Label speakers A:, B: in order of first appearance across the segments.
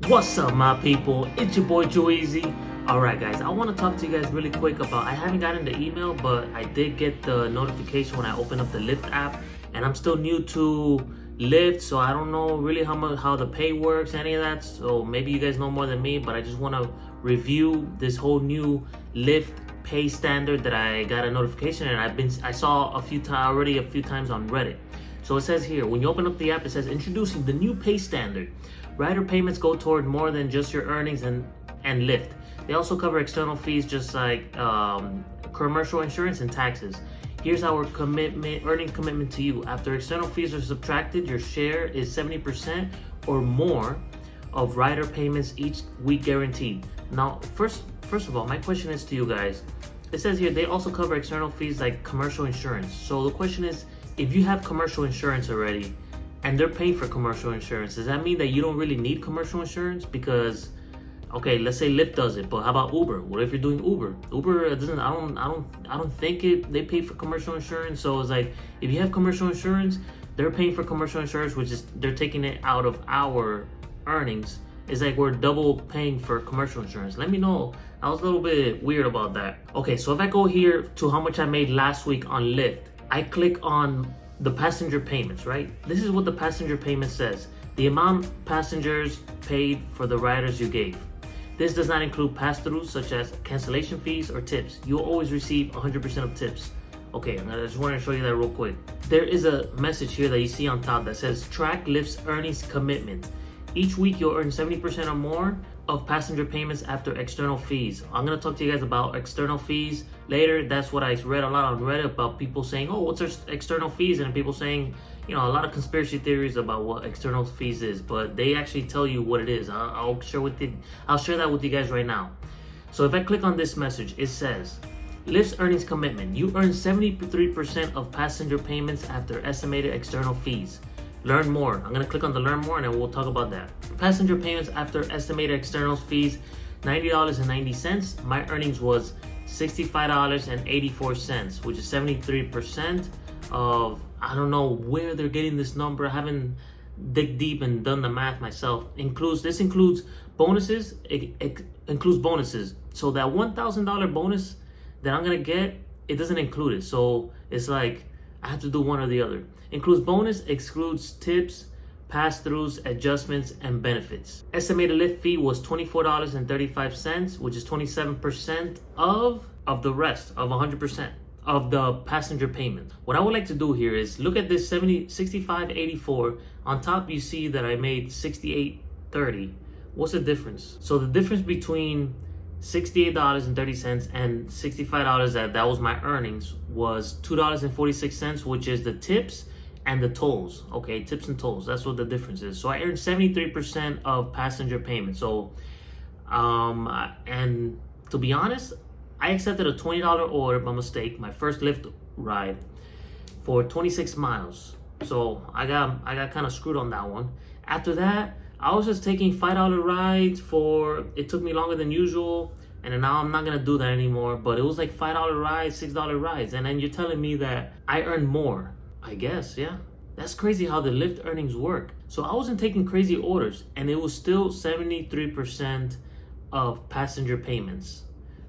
A: What's up, my people? It's your boy Joeezy. Alright guys, I want to talk to you guys really quick about, I haven't gotten the email, but I did get the notification when I opened up the Lyft app, and I'm still new to Lyft, so I don't know really how the pay works, any of that, so maybe you guys know more than me, but I just want to review this whole new Lyft pay standard that I got a notification, and I saw already a few times on Reddit. So it says here, when you open up the app, it says introducing the new pay standard. Rider payments go toward more than just your earnings and Lyft. They also cover external fees just like commercial insurance and taxes. Here's our earning commitment to you. After external fees are subtracted, your share is 70% or more of rider payments each week guaranteed. Now, first of all, my question is to you guys. It says here they also cover external fees like commercial insurance. So the question is, if you have commercial insurance already and they're paying for commercial insurance, does that mean that you don't really need commercial insurance? Because okay, let's say Lyft does it, but how about Uber? What if you're doing Uber? Uber doesn't. I don't think they pay for commercial insurance. So it's like if you have commercial insurance, they're paying for commercial insurance, which is they're taking it out of our earnings. It's like we're double paying for commercial insurance. Let me know. I was a little bit weird about that. Okay, so if I go here to how much I made last week on Lyft, I click on the passenger payments, right? This is what the passenger payment says. The amount passengers paid for the riders you gave. This does not include pass-throughs such as cancellation fees or tips. You'll always receive 100% of tips. Okay, I just want to show you that real quick. There is a message here that you see on top that says track Lyft's earnings commitment. Each week you'll earn 70% or more of passenger payments after external fees. I'm going to talk to you guys about external fees later. That's what I read a lot on Reddit about people saying, oh, what's our external fees? And people saying, you know, a lot of conspiracy theories about what external fees is, but they actually tell you what it is. I'll share that with you guys right now. So if I click on this message, it says, Lyft's earnings commitment. You earn 73% of passenger payments after estimated external fees. Learn more. I'm going to click on the learn more and then we'll talk about that. Passenger payments after estimated external fees, $90.90. My earnings was $65.84, which is 73% of, I don't know where they're getting this number. I haven't dig deep and done the math myself. This includes bonuses. It includes bonuses. So that $1,000 bonus that I'm going to get, it doesn't include it. So it's like, I have to do one or the other. Includes bonus, excludes tips, pass-throughs, adjustments, and benefits. Estimated Lyft fee was $24.35, which is 27% of the rest of 100% of the passenger payment. What I would like to do here is look at this 65.84. On top, you see that I made 68.30. What's the difference? So the difference between $68.30 and $65 that was my earnings was $2.46, which is the tips and the tolls. Okay, tips and tolls, that's what the difference is. So I earned 73% of passenger payment. So and to be honest, I accepted a $20 order by mistake, my first Lyft ride, for 26 miles. So I got kind of screwed on that one. After that, I was just taking $5 rides it took me longer than usual, and then now I'm not gonna do that anymore, but it was like $5 rides, $6 rides, and then you're telling me that I earned more, I guess, yeah. That's crazy how the Lyft earnings work. So I wasn't taking crazy orders, and it was still 73% of passenger payments,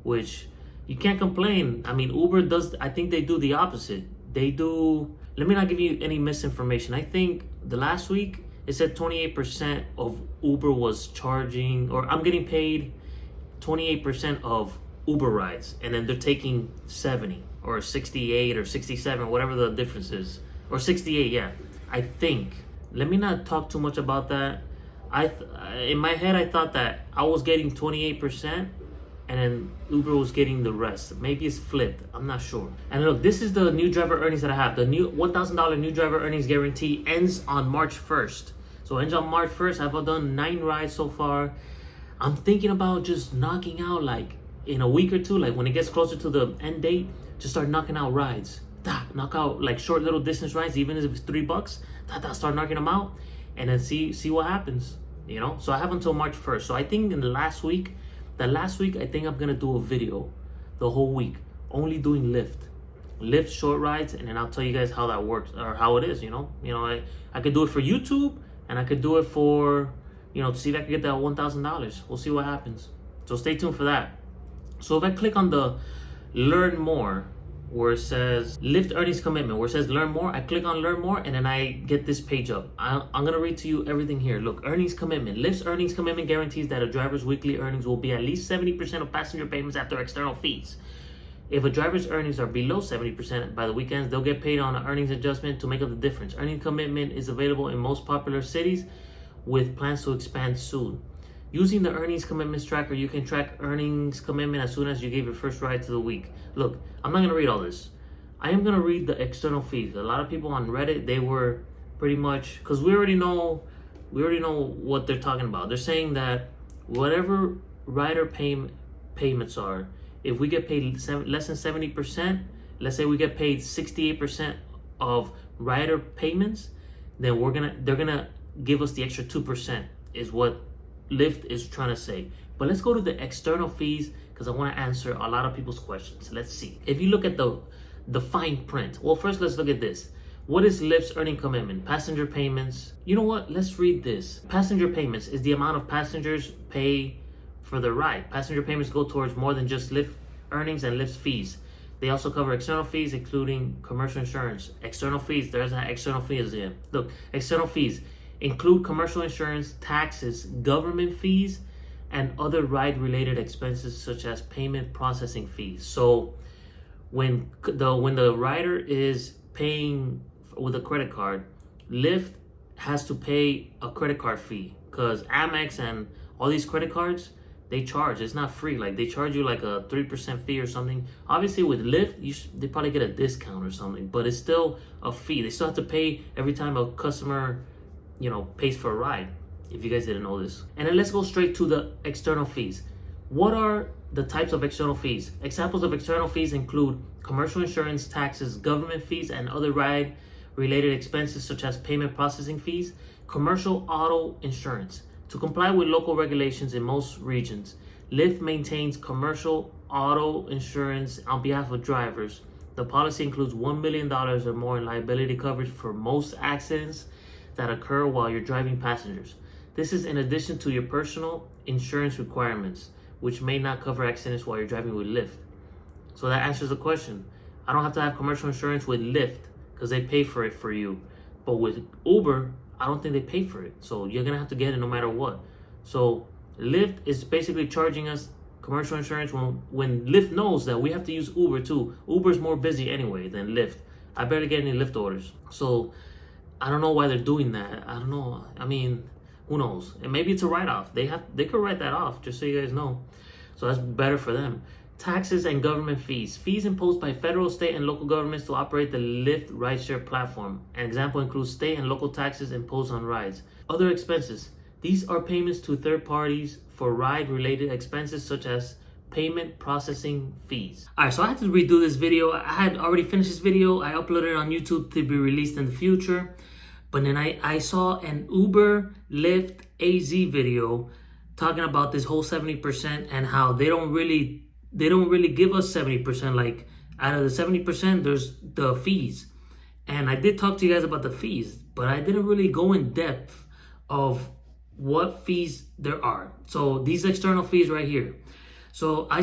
A: which you can't complain. I mean, Uber does, I think they do the opposite. Let me not give you any misinformation. I think the last week, it said 28% of Uber was charging, or I'm getting paid 28% of Uber rides, and then they're taking 70 or 68 or 67, whatever the difference is, or 68, yeah. I think. Let me not talk too much about that. In my head, I thought that I was getting 28%, and then Uber was getting the rest. Maybe it's flipped. I'm not sure. And look, this is the new driver earnings that I have. The new $1,000 new driver earnings guarantee ends on March 1st. So it ends on March 1st. I've done 9 rides so far. I'm thinking about just knocking out, like in a week or two, like when it gets closer to the end date, just start knocking out rides. Knock out like short little distance rides, even if it's $3. Start knocking them out, and then see what happens. You know. So I have until March 1st. So I think in the last week, I think I'm gonna do a video the whole week only doing Lyft short rides, and then I'll tell you guys how that works or how it is. I could do it for YouTube, and I could do it for to see if I can get that $1,000. We'll see what happens. So stay tuned for that. So if I click on the learn more, where it says Lyft earnings commitment, where it says learn more, I click on learn more, and then I get this page up. I'm gonna read to you everything here. Look, earnings commitment. Lyft's earnings commitment guarantees that a driver's weekly earnings will be at least 70% of passenger payments after external fees. If a driver's earnings are below 70% by the weekends, they'll get paid on an earnings adjustment to make up the difference. Earnings commitment is available in most popular cities with plans to expand soon. Using the earnings commitments tracker, you can track earnings commitment as soon as you gave your first ride to the week. Look, I'm not going to read all this. I am going to read the external fees. A lot of people on Reddit, they were pretty much, because we already know what they're talking about. They're saying that whatever rider payments are, if we get paid less than 70%, let's say we get paid 68% of rider payments, then they're gonna give us the extra 2%, is what Lyft is trying to say. But let's go to the external fees, because I want to answer a lot of people's questions. Let's see. If you look at the fine print, well, first let's look at this. What is Lyft's earning commitment? Passenger payments. You know what? Let's read this. Passenger payments is the amount of passengers pay for the ride. Passenger payments go towards more than just Lyft earnings and Lyft's fees. They also cover external fees, including commercial insurance. External fees, there's an external fees again. Look, external fees include commercial insurance, taxes, government fees, and other ride-related expenses such as payment processing fees. So when the rider is paying with a credit card, Lyft has to pay a credit card fee, because Amex and all these credit cards, they charge. It's not free. Like, they charge you like a 3% fee or something. Obviously with Lyft, they probably get a discount or something, but it's still a fee. They still have to pay every time a customer, pays for a ride, if you guys didn't know this. And then let's go straight to the external fees. What are the types of external fees? Examples of external fees include commercial insurance, taxes, government fees, and other ride-related expenses such as payment processing fees. Commercial auto insurance. To comply with local regulations in most regions, Lyft maintains commercial auto insurance on behalf of drivers. The policy includes $1 million or more in liability coverage for most accidents that occur while you're driving passengers. This is in addition to your personal insurance requirements, which may not cover accidents while you're driving with Lyft. So that answers the question. I don't have to have commercial insurance with Lyft because they pay for it for you. But with Uber, I don't think they pay for it. So you're going to have to get it no matter what. So Lyft is basically charging us commercial insurance when Lyft knows that we have to use Uber too. Uber's more busy anyway than Lyft. I barely get any Lyft orders. So I don't know why they're doing that. I don't know. I mean, who knows? And maybe it's a write-off. They could write that off, just so you guys know. So that's better for them. Taxes and government fees. Fees imposed by federal, state, and local governments to operate the Lyft rideshare platform. An example includes state and local taxes imposed on rides. Other expenses. These are payments to third parties for ride-related expenses such as payment processing fees. Alright, so I had to redo this video. I had already finished this video. I uploaded it on YouTube to be released in the future. But then I saw an Uber Lyft AZ video talking about this whole 70% and how they don't really give us 70%. Like, out of the 70%, there's the fees. And I did talk to you guys about the fees, but I didn't really go in depth of what fees there are. So these external fees right here. So I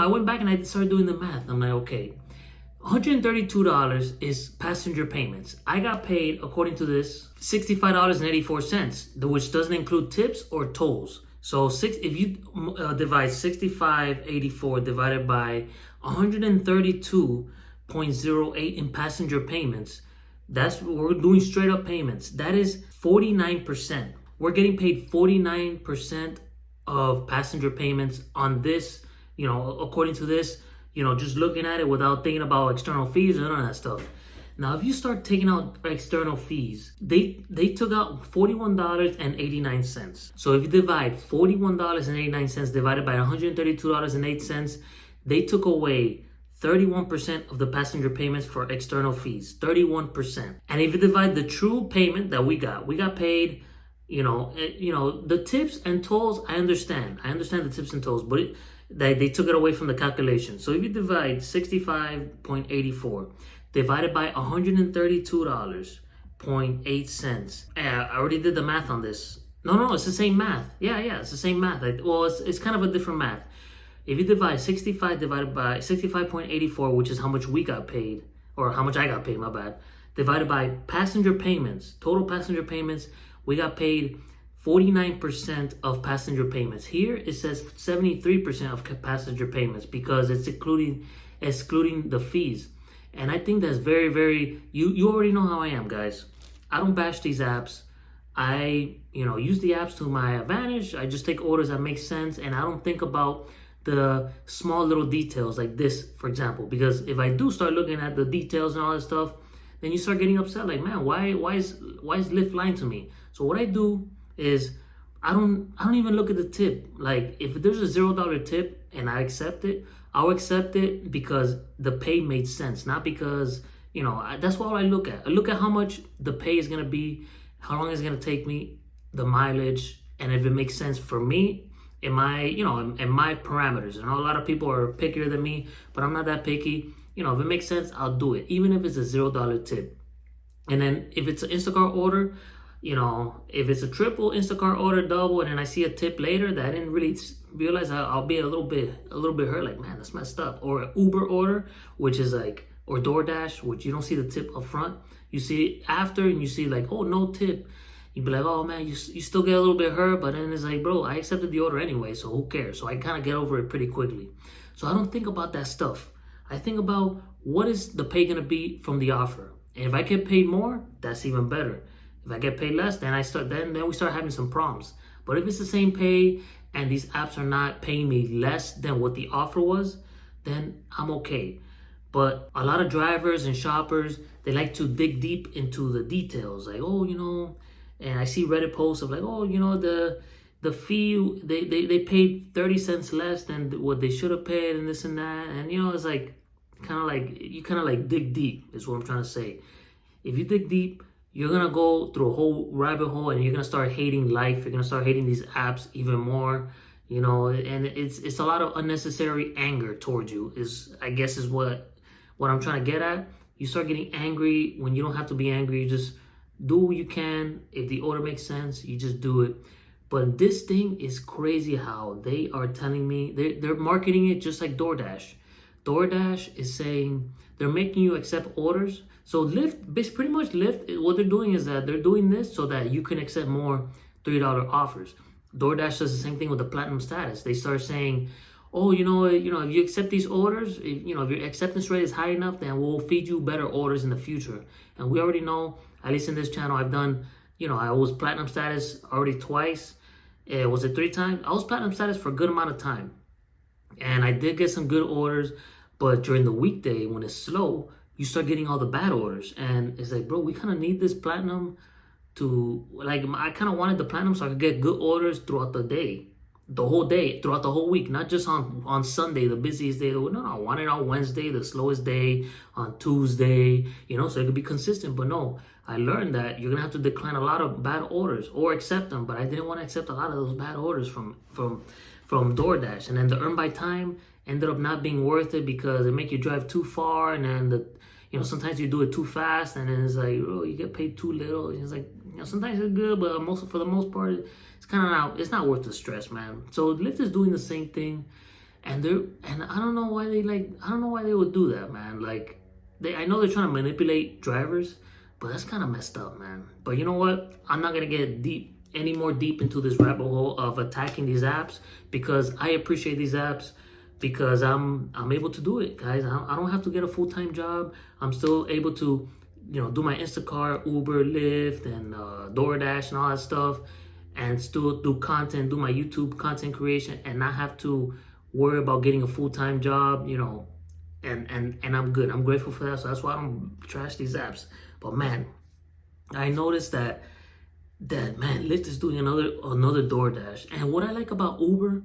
A: went back and I started doing the math. I'm like, okay, $132 is passenger payments. I got paid, according to this, $65.84, which doesn't include tips or tolls. So if you divide 65.84 divided by 132.08 in passenger payments, we're doing straight up payments. That is 49%. We're getting paid 49% of passenger payments on this, according to this, just looking at it without thinking about external fees and none of that stuff. Now, if you start taking out external fees, they took out $41.89. So if you divide $41.89 divided by $132.08, they took away 31% of the passenger payments for external fees, 31%. And if you divide the true payment that we got paid, the tips and tolls, I understand the tips and tolls, but they took it away from the calculation. So if you divide 65.84 divided by $132.08, I already did the math on this. No, it's the same math. Yeah, it's the same math. Like, well, it's kind of a different math. If you divide 65 divided by 65.84, which is how much we got paid, or how much I got paid, my bad, divided by passenger payments, total passenger payments, we got paid 49% of passenger payments. Here it says 73% of passenger payments because it's excluding the fees. And I think that's very, very, you already know how I am, guys. I don't bash these apps. I, use the apps to my advantage. I just take orders that make sense, and I don't think about the small little details like this, for example. Because if I do start looking at the details and all that stuff, then you start getting upset. Like, man, why is Lyft lying to me? So what I do is I don't even look at the tip. Like, if there's a $0 tip and I accept it, I'll accept it because the pay made sense, not because that's all I look at. I look at how much the pay is gonna be, how long it's gonna take me, the mileage, and if it makes sense for me in my in my parameters. I know a lot of people are pickier than me, but I'm not that picky. If it makes sense, I'll do it, even if it's a $0 tip. And then if it's an Instacart order, if it's a triple Instacart order, double, and then I see a tip later that I didn't really realize, I'll be a little bit hurt. Like, man, that's messed up. Or an Uber order, which is like, or DoorDash, which you don't see the tip up front. You see it after, and you see like, oh, no tip. You'd be like, oh man, you still get a little bit hurt, but then it's like, bro, I accepted the order anyway, so who cares? So I kind of get over it pretty quickly. So I don't think about that stuff. I think about what is the pay gonna be from the offer. And if I get paid more, that's even better. If I get paid less, then we start having some problems. But if it's the same pay and these apps are not paying me less than what the offer was, then I'm okay. But a lot of drivers and shoppers, they like to dig deep into the details. Like, oh, and I see Reddit posts of like, oh, the fee, they paid 30 cents less than what they should have paid and this and that. And, it's like, you kind of like dig deep is what I'm trying to say. If you dig deep, you're going to go through a whole rabbit hole and you're going to start hating life. You're going to start hating these apps even more, and it's a lot of unnecessary anger towards you I guess is what I'm trying to get at. You start getting angry when you don't have to be angry. You just do what you can. If the order makes sense, you just do it. But this thing is crazy how they are telling me, they're marketing it just like DoorDash. DoorDash is saying they're making you accept orders. So Lyft, pretty much Lyft, what they're doing is that they're doing this so that you can accept more $3 offers. DoorDash does the same thing with the platinum status. They start saying, oh, if you accept these orders, if your acceptance rate is high enough, then we'll feed you better orders in the future. And we already know, at least in this channel, I've done, I was platinum status already twice. Was it 3 times? I was platinum status for a good amount of time. And I did get some good orders, but during the weekday, when it's slow, you start getting all the bad orders. And it's like, bro, we kind of need this platinum to, like, I kind of wanted the platinum so I could get good orders throughout the day. The whole day, throughout the whole week, not just on Sunday, the busiest day. No, I want it on Wednesday, the slowest day, on Tuesday, so it could be consistent. But no, I learned that you're gonna have to decline a lot of bad orders or accept them. But I didn't want to accept a lot of those bad orders from DoorDash. And then the earn by time ended up not being worth it because it make you drive too far, and then sometimes you do it too fast, and then it's like, oh, you get paid too little. It's like, sometimes it's good, but for the most part, it's not worth the stress, man. So Lyft is doing the same thing, and I don't know why they would do that, man. Like, I know they're trying to manipulate drivers, but that's kind of messed up, man. But you know what? I'm not gonna get any more deep into this rabbit hole of attacking these apps because I appreciate these apps because I'm able to do it, guys. I don't have to get a full-time job. I'm still able to, do my Instacart, Uber, Lyft, and DoorDash and all that stuff, and still do content, do my YouTube content creation, and not have to worry about getting a full-time job, and I'm good. I'm grateful for that. So that's why I don't trash these apps. But man, I noticed that man, Lyft is doing another DoorDash. And what I like about Uber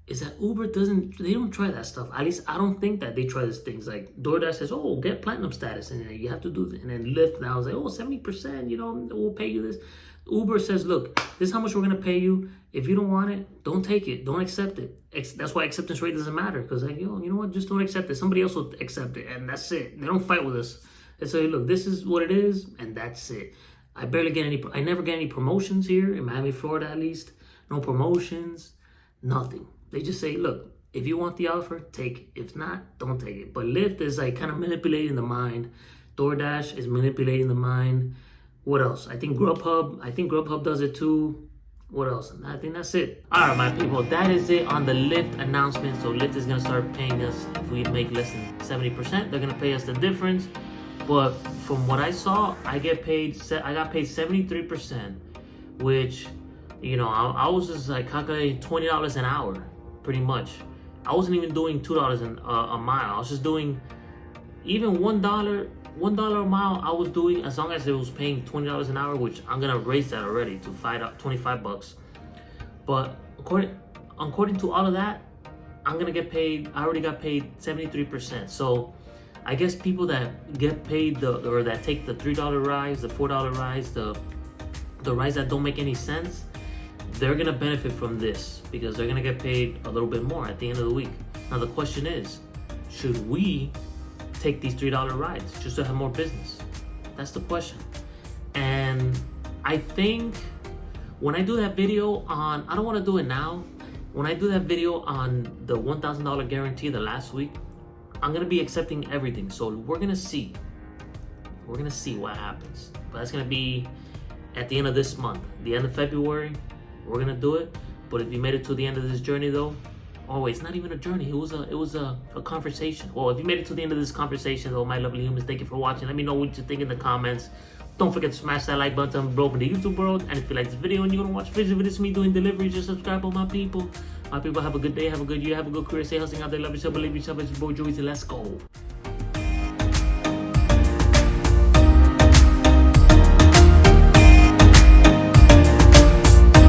A: is that Uber they don't try that stuff. At least I don't think that they try these things. Like DoorDash says, oh, get platinum status, and then you have to do this. And then Lyft now is like, oh, 70%, we'll pay you this. Uber says, look, this is how much we're gonna pay you. If you don't want it, don't take it, don't accept it. That's why acceptance rate doesn't matter, because like, you know what, just don't accept it. Somebody else will accept it, and that's it. They don't fight with us. They say, look, this is what it is, and that's it. I barely get any, I never get any promotions here in Miami, Florida at least. No promotions, nothing. They just say, look, if you want the offer, take it. If not, don't take it. But Lyft is like kind of manipulating the mind. DoorDash is manipulating the mind. What else? I think Grubhub does it too. What else? I think that's it. All right, my people, that is it on the Lyft announcement. So Lyft is gonna start paying us if we make less than 70%. They're gonna pay us the difference. But from what I saw, I got paid 73%, which, you know, I was just like calculating $20 an hour, pretty much. I wasn't even doing $2 a mile. I was just doing even $1 a mile. I was doing, as long as it was paying $20 an hour, which I'm gonna raise that already to $25. But according to all of that, I'm gonna get paid. I already got paid 73%. So I guess people that get paid or that take the $3 rise, the $4 rise, the rise that don't make any sense, they're gonna benefit from this because they're gonna get paid a little bit more at the end of the week. Now the question is, should we take these $3 rides just to have more business? That's the question. And I think when I do that video on, I don't want to do it now. When I do that video on the $1,000 guarantee the last week, I'm gonna be accepting everything. So we're gonna see what happens. But that's gonna be at the end of this month, the end of February. We're gonna do it. But if you made it to the end of this journey though, oh, it's not even a journey. It was a conversation. Well, if you made it to the end of this conversation though, my lovely humans, thank you for watching. Let me know what you think in the comments. Don't forget to smash that like button, blow up in the YouTube world. And if you like this video and you want to watch future videos of me doing deliveries, just subscribe on my people. My people, have a good day, have a good year, have a good career. Stay hustling out there, love yourself, believe yourself. It's your boy Joey. Let's go.